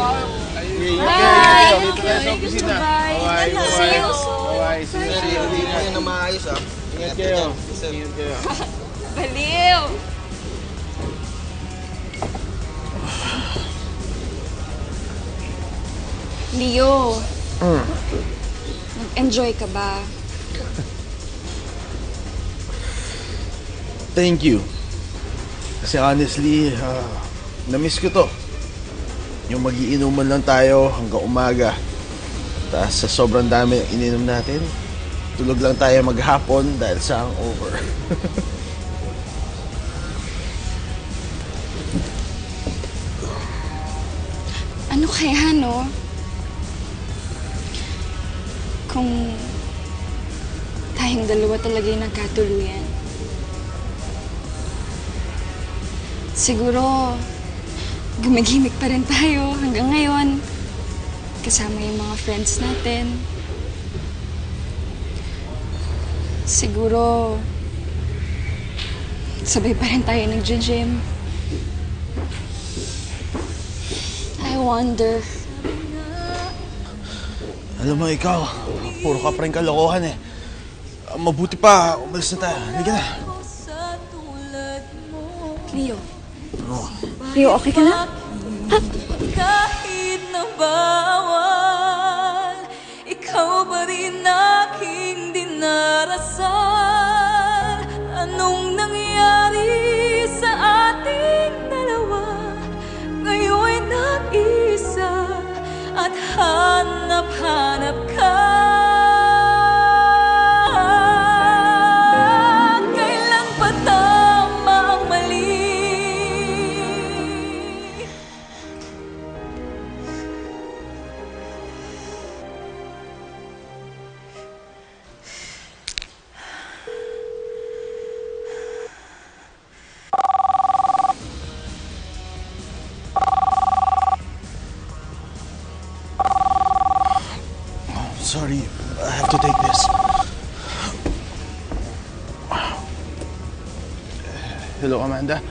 Bye! Dito tayo sa opisina. Bye! Bye! See you! Hindi mo yan na maayos, ha? Ingat kayo. Ingat kayo. Baliw! Leo, nag-enjoy ka ba? Thank you. Kasi honestly, na-miss ko to. Yung mag-iinuman lang tayo hanggang umaga. Tapos sa sobrang dami ng ininom natin, tulog lang tayo maghapon dahil sa hangover. Ano kaya, no? Kung tayong dalawa talaga yung nagkatuluyan. Siguro, gumagimik pa rin tayo hanggang ngayon. Kasama yung mga friends natin. Siguro, sabay pa rin tayo nag-gym. I wonder. Alam mo, ikaw, puro ka pa rin kalokohan eh. Mabuti pa, umalis na tayo. Halika na. Leo. Leo, okay ka na? Kahit na bawal, ikaw pa rin aking dinarasal. Anong nangyari sa ating dalawa? Ngayon'y nag-isa at hanap-hanap ka. Kailan pa tama ang mali? Sorry, I have to take this. Hello, Amanda.